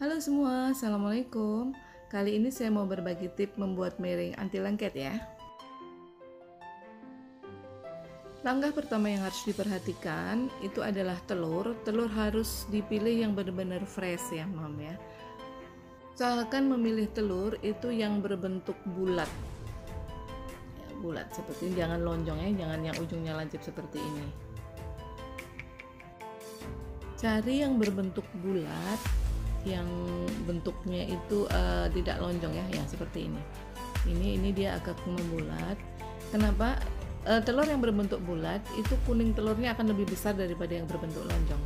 Halo semua, Assalamualaikum. Kali ini saya mau berbagi tip membuat miring anti lengket ya. Langkah pertama yang harus diperhatikan itu adalah telur. Telur harus dipilih yang benar-benar fresh ya, Mam ya. Usahakan memilih telur itu yang berbentuk bulat. Ya, bulat seperti ini, jangan lonjong ya, jangan yang ujungnya lancip seperti ini. Cari yang berbentuk bulat, yang bentuknya itu tidak lonjong ya seperti ini. Ini dia agak membulat. Kenapa? Telur yang berbentuk bulat itu kuning telurnya akan lebih besar daripada yang berbentuk lonjong.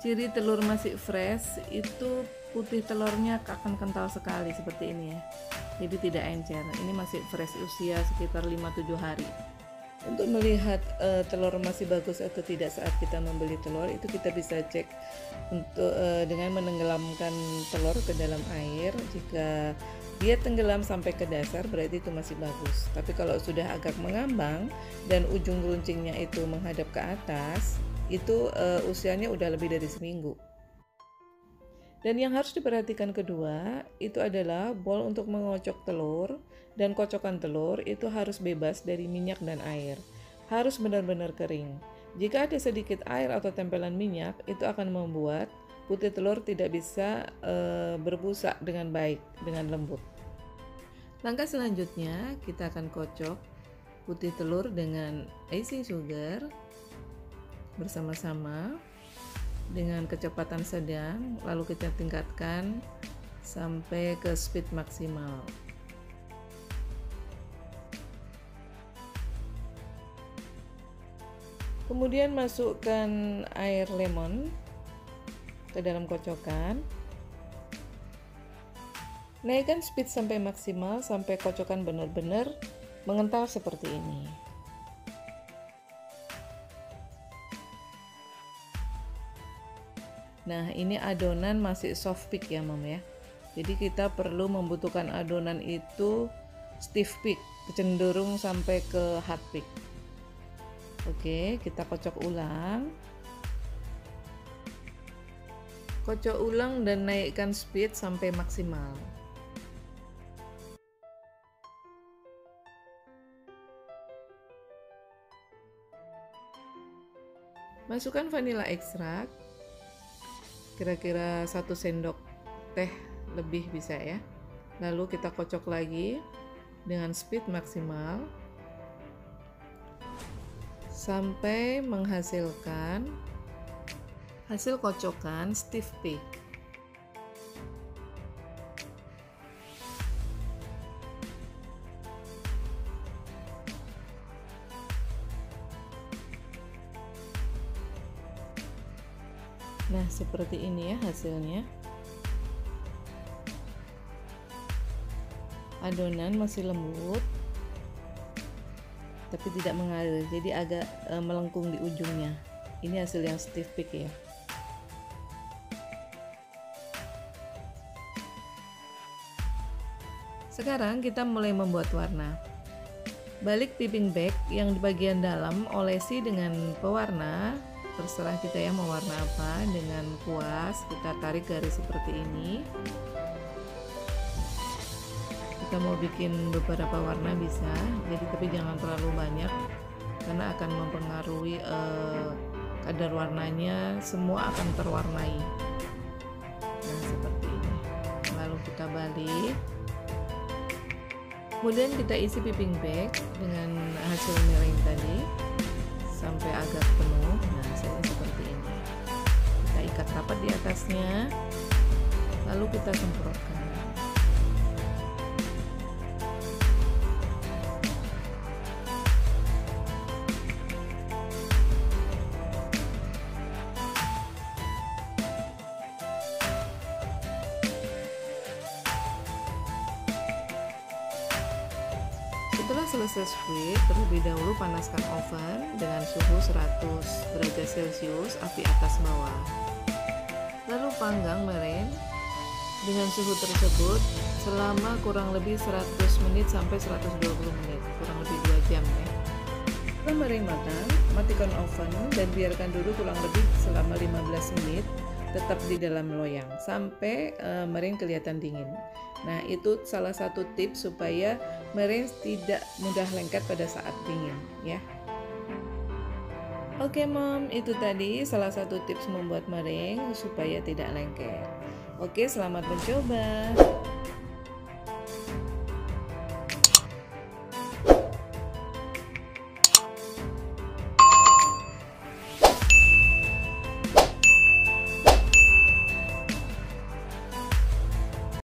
Ciri telur masih fresh itu putih telurnya akan kental sekali seperti ini ya. Jadi tidak encer. Ini masih fresh, usia sekitar 5-7 hari. Untuk melihat telur masih bagus atau tidak saat kita membeli telur, itu kita bisa cek untuk dengan menenggelamkan telur ke dalam air. Jika dia tenggelam sampai ke dasar berarti itu masih bagus. Tapi kalau sudah agak mengambang dan ujung runcingnya itu menghadap ke atas, itu usianya udah lebih dari seminggu. Dan yang harus diperhatikan kedua itu adalah bol untuk mengocok telur, dan kocokan telur itu harus bebas dari minyak dan air. Harus benar-benar kering. Jika ada sedikit air atau tempelan minyak, itu akan membuat putih telur tidak bisa berbusa dengan baik, dengan lembut. Langkah selanjutnya kita akan kocok putih telur dengan icing sugar bersama-sama dengan kecepatan sedang, lalu kita tingkatkan sampai ke speed maksimal. Kemudian masukkan air lemon ke dalam kocokan. Naikkan speed sampai maksimal sampai kocokan benar-benar mengental seperti ini. Nah, ini adonan masih soft peak ya, Mam ya. Jadi kita perlu membutuhkan adonan itu stiff peak, cenderung sampai ke hard peak. Oke, kita kocok ulang. Kocok ulang dan naikkan speed sampai maksimal. Masukkan vanilla ekstrak. Kira-kira 1 sendok teh lebih bisa ya. Lalu kita kocok lagi dengan speed maksimal sampai menghasilkan hasil kocokan stiff peak. Nah, seperti ini ya hasilnya. Adonan masih lembut, tapi tidak mengalir, jadi agak melengkung di ujungnya. Ini hasil yang stiff peak ya. Sekarang kita mulai membuat warna. Balik piping bag yang di bagian dalam, olesi dengan pewarna. Terserah kita ya mau warna apa. Dengan kuas kita tarik garis seperti ini. Kita mau bikin beberapa warna bisa, jadi tapi jangan terlalu banyak karena akan mempengaruhi kadar warnanya, semua akan terwarnai. Nah, seperti ini. Lalu kita balik. Kemudian kita isi piping bag dengan hasil miring tadi sampai agak penuh. Nah, hasilnya seperti ini. Kita ikat rapat di atasnya, lalu kita semprotkan. Setelah selesai squid, terlebih dahulu panaskan oven dengan suhu 100 derajat Celcius, api atas bawah. Lalu panggang meringue dengan suhu tersebut selama kurang lebih 100 menit sampai 120 menit, kurang lebih 2 jam ya. Setelah meringan matang, matikan oven dan biarkan dulu kurang lebih selama 15 menit tetap di dalam loyang sampai meringan kelihatan dingin. Nah, itu salah satu tips supaya meringan tidak mudah lengket pada saat dingin ya. Oke Mom, itu tadi salah satu tips membuat meringan supaya tidak lengket. Oke, selamat mencoba.